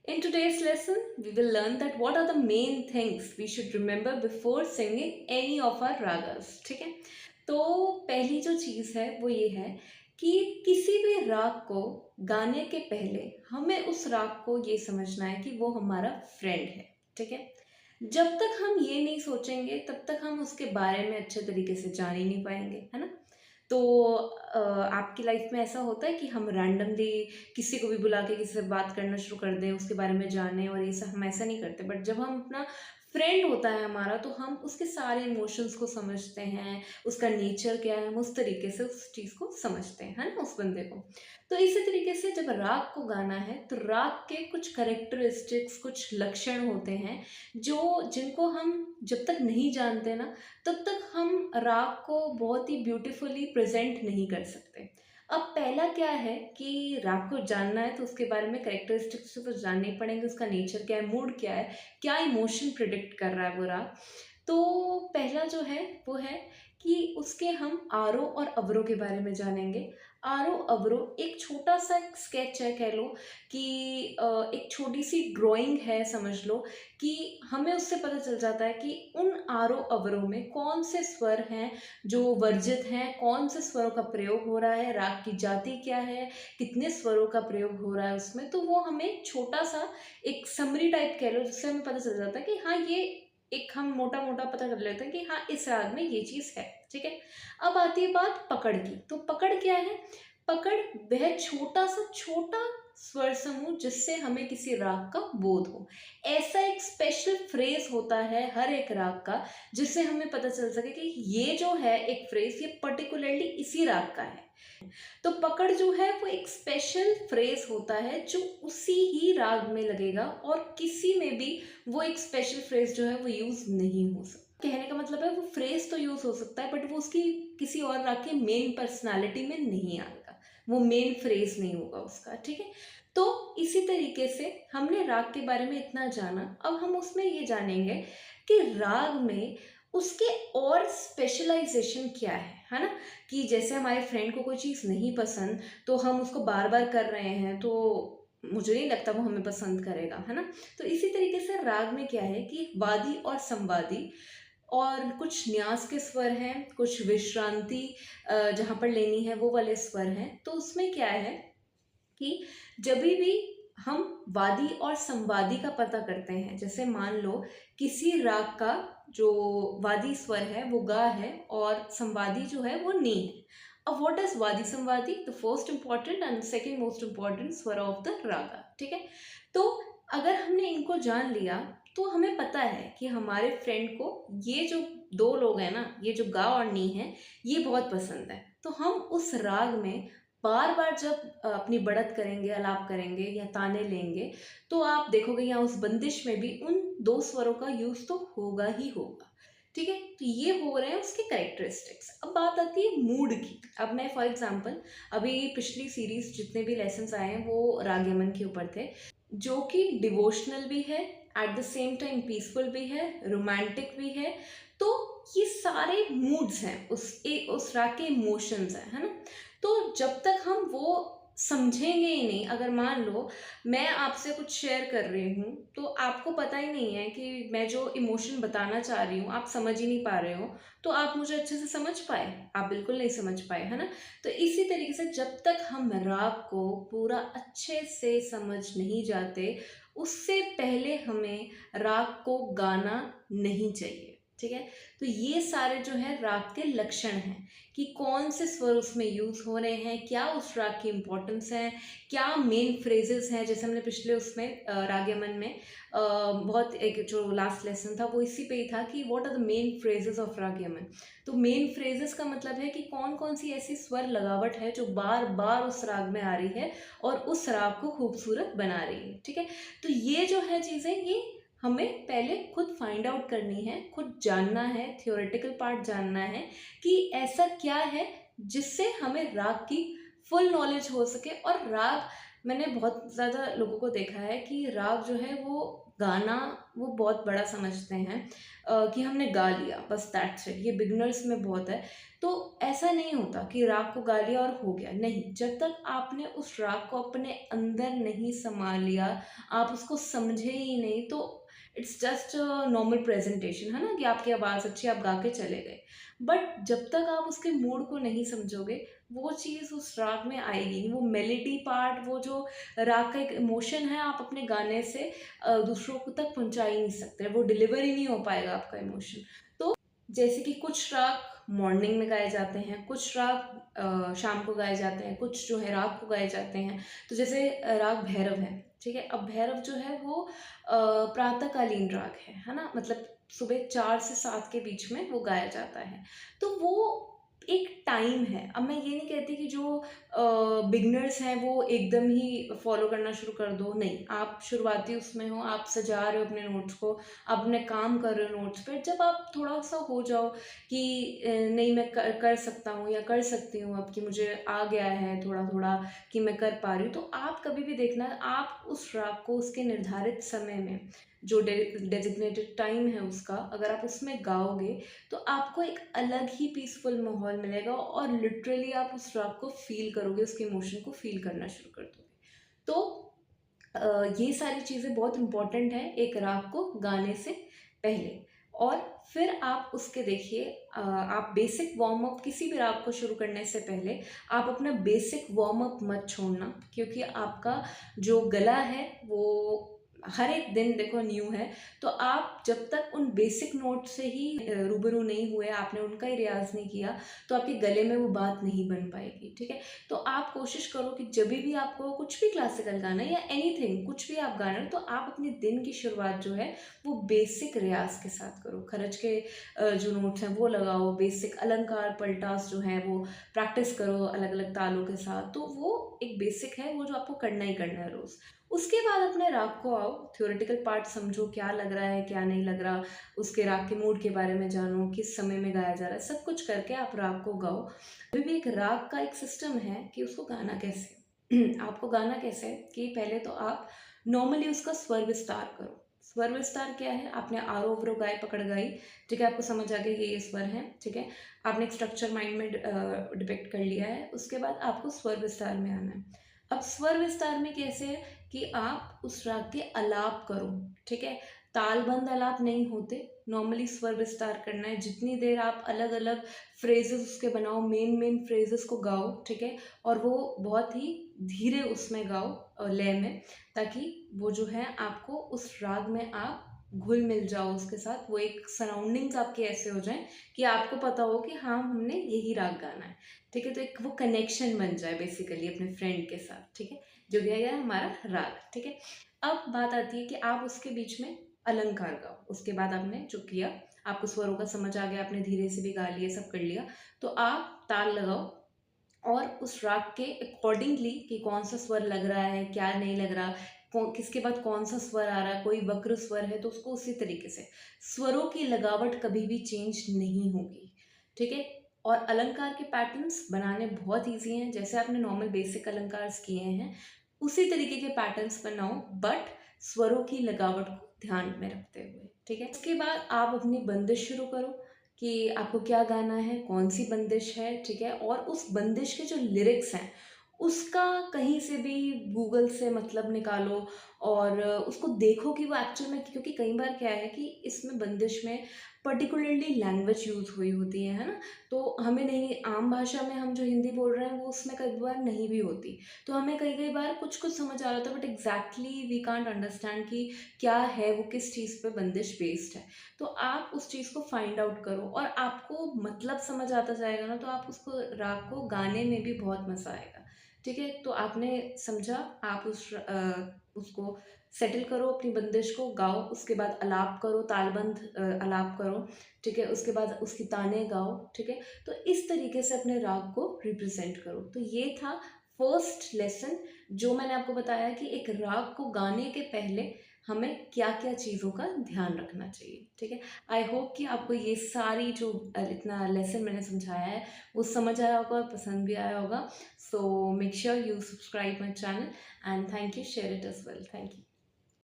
In today's lesson, we will learn that what are the main things we should remember before singing any of our ragas. ठीक है, तो पहली जो चीज़ है वो ये है कि किसी भी राग को गाने के पहले हमें उस राग को ये समझना है कि वो हमारा फ्रेंड है। ठीक है, जब तक हम ये नहीं सोचेंगे तब तक हम उसके बारे में अच्छे तरीके से जान ही नहीं पाएंगे, है ना। तो आपकी लाइफ में ऐसा होता है कि हम रैंडमली किसी को भी बुला के किसी से बात करना शुरू कर दें, उसके बारे में जानें, और ये सब हम ऐसा नहीं करते। बट जब हम अपना फ्रेंड होता है हमारा, तो हम उसके सारे इमोशंस को समझते हैं, उसका नेचर क्या है, हम उस तरीके से उस चीज़ को समझते हैं, है ना, उस बंदे को। तो इसी तरीके से जब राग को गाना है तो राग के कुछ करेक्टरिस्टिक्स, कुछ लक्षण होते हैं जो जिनको हम जब तक नहीं जानते ना, तब तक हम राग को बहुत ही ब्यूटीफुली प्रेजेंट नहीं कर सकते। अब पहला क्या है कि राग को जानना है तो उसके बारे में करेक्टरिस्टिक्स तो जानने ही पड़ेंगे, उसका नेचर क्या है, मूड क्या है, क्या इमोशन प्रिडिक्ट कर रहा है वो राग। तो पहला जो है वो है कि उसके हम आरोह और अवरोह के बारे में जानेंगे। आरोह अवरोह एक छोटा सा एक स्केच है, कह लो कि एक छोटी सी ड्राइंग है, समझ लो कि हमें उससे पता चल जाता है कि उन आरोह अवरोह में कौन से स्वर हैं जो वर्जित हैं, कौन से स्वरों का प्रयोग हो रहा है, राग की जाति क्या है, कितने स्वरों का प्रयोग हो रहा है उसमें। तो वो हमें छोटा सा एक समरी टाइप कह लो, जिससे हमें पता चल जाता है कि हाँ, ये एक हम मोटा मोटा पता कर लेते हैं कि हाँ, इस राग में ये चीज़ है। ठीक है, अब आती है बात पकड़ की। तो पकड़ क्या है? पकड़ वह छोटा स्वर समूह जिससे हमें किसी राग का बोध हो। ऐसा एक स्पेशल फ्रेज होता है हर एक राग का, जिससे हमें पता चल सके कि ये जो है एक फ्रेज, ये पर्टिकुलरली इसी राग का है। तो पकड़ जो है वो एक स्पेशल फ्रेज होता है जो उसी ही राग में लगेगा, और किसी में भी वो एक स्पेशल फ्रेज जो है वो यूज नहीं हो सकता। कहने का मतलब है वो फ्रेज तो यूज हो सकता है, बट वो उसकी किसी और राग की मेन पर्सनालिटी में नहीं आएगा, वो मेन फ्रेज नहीं होगा उसका। ठीक है, तो इसी तरीके से हमने राग के बारे में इतना जाना। अब हम उसमें ये जानेंगे कि राग में उसके और स्पेशलाइजेशन क्या है ना। कि जैसे हमारे फ्रेंड को कोई चीज़ नहीं पसंद, तो हम उसको बार बार कर रहे हैं, तो मुझे नहीं लगता वो हमें पसंद करेगा, है ना। तो इसी तरीके से राग में क्या है कि वादी और संवादी, और कुछ न्यास के स्वर हैं, कुछ विश्रांति जहाँ पर लेनी है वो वाले स्वर हैं। तो उसमें क्या है कि जब भी हम वादी और संवादी का पता करते हैं, जैसे मान लो किसी राग का जो वादी स्वर है वो गा है और संवादी जो है वो नी है। अब what is vadi samvadi? The first important and second most important swar of the raga. ठीक है, तो अगर हमने इनको जान लिया तो हमें पता है कि हमारे फ्रेंड को ये जो दो लोग हैं ना, ये जो गा और नी है, ये बहुत पसंद है। तो हम उस राग में बार बार जब अपनी बढ़त करेंगे, अलाप करेंगे या ताने लेंगे, तो आप देखोगे यहाँ उस बंदिश में भी उन दो स्वरों का यूज तो होगा ही होगा। ठीक है, तो ये हो रहे हैं उसके कैरेक्टरिस्टिक्स। अब बात आती है मूड की। अब मैं फॉर एग्जांपल, अभी पिछली सीरीज जितने भी लेसन्स आए हैं वो राग यमन के ऊपर थे, जो कि डिवोशनल भी है, at the same time peaceful भी है, रोमांटिक भी है। तो ये सारे मूड्स हैं, उस राग के इमोशंस हैं, है ना। तो जब तक हम वो समझेंगे ही नहीं, अगर मान लो मैं आपसे कुछ शेयर कर रही हूँ तो आपको पता ही नहीं है कि मैं जो इमोशन बताना चाह रही हूँ आप समझ ही नहीं पा रहे हो, तो आप मुझे अच्छे से समझ पाए? आप बिल्कुल नहीं समझ पाए, है ना। तो इसी तरीके से जब तक हम राग को पूरा अच्छे से समझ नहीं जाते, उससे पहले हमें राग को गाना नहीं चाहिए। ठीक है, तो ये सारे जो है राग के लक्षण हैं कि कौन से स्वर उसमें यूज हो रहे हैं, क्या उस राग की इम्पोर्टेंस है, क्या मेन फ्रेजेस हैं। जैसे हमने पिछले उसमें राग यमन में बहुत एक जो लास्ट लेसन था वो इसी पे ही था कि what are the main phrases of raag Yaman. तो मेन फ्रेजेस का मतलब है कि कौन कौन सी ऐसी स्वर लगावट है जो बार बार उस राग में आ रही है और उस राग को खूबसूरत बना रही है। ठीक है, तो ये जो है चीज़ें, ये हमें पहले खुद फाइंड आउट करनी है, खुद जानना है, थियोरेटिकल पार्ट जानना है कि ऐसा क्या है जिससे हमें राग की फुल नॉलेज हो सके, और राग मैंने बहुत ज़्यादा लोगों को देखा है कि राग जो है वो गाना वो बहुत बड़ा समझते हैं, कि हमने गा लिया बस दैट्स इट, ये बिगनर्स में बहुत है। तो ऐसा नहीं होता कि राग को गा लिया और हो गया, नहीं, जब तक आपने उस राग को अपने अंदर नहीं समा लिया, आप उसको समझे ही नहीं, तो इट्स जस्ट नॉर्मल प्रेजेंटेशन, है ना, कि आपकी आवाज़ अच्छी है, आप गा के चले गए। बट जब तक आप उसके मूड को नहीं समझोगे, वो चीज़ उस राग में आएगी नहीं। वो मेलेडी पार्ट, वो जो राग का एक इमोशन है, आप अपने गाने से दूसरों को तक पहुंचा ही नहीं सकते, वो डिलीवर ही नहीं हो पाएगा आपका इमोशन। तो जैसे कि कुछ राग मॉर्निंग में गाए जाते हैं, कुछ राग शाम को गाए जाते हैं, कुछ जो है रात को गाए जाते हैं। तो जैसे राग भैरव है, ठीक है। अब भैरव जो है वो प्रातःकालीन राग है ना, मतलब सुबह 4 से 7 के बीच में वो गाया जाता है। तो वो एक टाइम है। अब मैं ये नहीं कहती कि जो बिगनर्स हैं वो एकदम ही फॉलो करना शुरू कर दो, नहीं, आप शुरुआती उसमें हो, आप सजा रहे हो अपने नोट्स को, आप अपने काम कर रहे हो नोट्स पे, जब आप थोड़ा सा हो जाओ कि नहीं मैं कर सकता हूँ या कर सकती हूँ, अब कि मुझे आ गया है थोड़ा थोड़ा कि मैं कर पा रही हूँ, तो आप कभी भी देखना, आप उस राग को उसके निर्धारित समय में, जो डेजिग्नेटेड टाइम है उसका, अगर आप उसमें गाओगे तो आपको एक अलग ही पीसफुल माहौल मिलेगा और लिटरली आप उस राग को फील करोगे, उसके इमोशन को फील करना शुरू कर दोगे। तो ये सारी चीज़ें बहुत इम्पॉर्टेंट हैं एक राग को गाने से पहले। और फिर आप उसके देखिए, आप बेसिक वार्म अप किसी भी राग को शुरू करने से पहले आप अपना बेसिक वार्म अप मत छोड़ना, क्योंकि आपका जो गला है वो हर एक दिन देखो न्यू है। तो आप जब तक उन बेसिक नोट से ही रूबरू नहीं हुए, आपने उनका ही रियाज नहीं किया, तो आपके गले में वो बात नहीं बन पाएगी, ठीक है। तो आप कोशिश करो कि जब भी आपको कुछ भी क्लासिकल गाना है या एनीथिंग, कुछ भी आप गाना, तो आप अपने दिन की शुरुआत जो है वो बेसिक रियाज के साथ करो। खरज के जो नोट्स हैं वो लगाओ, बेसिक अलंकार पलटास जो है वो प्रैक्टिस करो अलग अलग तालों के साथ। तो वो एक बेसिक है, वो जो आपको करना ही करना है रोज़। उसके बाद अपने राग को आओ, थ्योरेटिकल पार्ट समझो, क्या लग रहा है क्या नहीं लग रहा, उसके राग के मूड के बारे में जानो, किस समय में गाया जा रहा है, सब कुछ करके आप राग को गाओ। अभी भी एक राग का एक सिस्टम है कि उसको गाना कैसे आपको गाना कैसे है कि पहले तो आप नॉर्मली उसका स्वर विस्तार करो। स्वर विस्तार क्या है, आपने आरो अवरो गाय पकड़ गाई, ठीक है, आपको समझ आ गया कि ये स्वर है, ठीक है, आपने एक स्ट्रक्चर माइंड में डिपेक्ट कर लिया है। उसके बाद आपको स्वर विस्तार में आना है। अब स्वर विस्तार में कैसे है कि आप उस राग के अलाप करो, ठीक है, तालबंद अलाप नहीं होते, नॉर्मली स्वर विस्तार करना है। जितनी देर आप अलग अलग फ्रेजेस उसके बनाओ, मेन मेन फ्रेजेस को गाओ, ठीक है, और वो बहुत ही धीरे उसमें गाओ लय में, ताकि वो जो है आपको उस राग में आप घुल मिल जाओ उसके साथ, वो एक सराउंडिंग्स आपके ऐसे हो जाएं कि आपको पता हो कि हाँ हमने यही राग गाना है, ठीक है। तो एक वो कनेक्शन बन जाए बेसिकली अपने फ्रेंड के साथ, ठीक है, जो गया गया हमारा राग, ठीक है। अब बात आती है कि आप उसके बीच में अलंकार गाओ। उसके बाद आपने जो किया, आपको स्वरों का समझ आ गया, आपने धीरे से भी गा लिया, सब कर लिया, तो आप ताल लगाओ और उस राग के अकॉर्डिंगली कि कौन सा स्वर लग रहा है क्या नहीं लग रहा, किसके बाद कौन सा स्वर आ रहा है, कोई वक्र स्वर है तो उसको उसी तरीके से, स्वरों की लगावट कभी भी चेंज नहीं होगी, ठीक है। और अलंकार के पैटर्न्स बनाने बहुत ईजी हैं, जैसे आपने नॉर्मल बेसिक अलंकार किए हैं उसी तरीके के पैटर्न्स बनाओ, बट स्वरों की लगावट को ध्यान में रखते हुए, ठीक है। उसके बाद आप अपनी बंदिश शुरू करो कि आपको क्या गाना है, कौन सी बंदिश है, ठीक है, और उस बंदिश के जो लिरिक्स हैं उसका कहीं से भी गूगल से मतलब निकालो और उसको देखो कि वो एक्चुअल में, क्योंकि कई बार क्या है कि इसमें बंदिश में पर्टिकुलरली लैंग्वेज यूज़ हुई होती है ना, तो हमें नहीं, आम भाषा में हम जो हिंदी बोल रहे हैं वो उसमें कई बार नहीं भी होती, तो हमें कई कई बार कुछ कुछ समझ आ रहा था, but exactly we can't understand कि क्या है वो, किस चीज़ पे बंदिश बेस्ड है। तो आप उस चीज़ को फाइंड आउट करो और आपको मतलब समझ आता जाएगा ना, तो आप उसको राग को गाने में भी बहुत मज़ा आएगा, ठीक है। तो आपने समझा, आप उसको सेटल करो, अपनी बंदिश को गाओ, उसके बाद अलाप करो, तालबंद अलाप करो, ठीक है, उसके बाद उसकी ताने गाओ, ठीक है। तो इस तरीके से अपने राग को रिप्रेजेंट करो। तो ये था फर्स्ट लेसन, जो मैंने आपको बताया कि एक राग को गाने के पहले हमें क्या क्या चीज़ों का ध्यान रखना चाहिए। ठीक है, आई होप कि आपको ये सारी जो इतना लेसन मैंने समझाया है वो समझ आया होगा और पसंद भी आया होगा। So make sure you subscribe my channel and thank you, share it as well, thank you.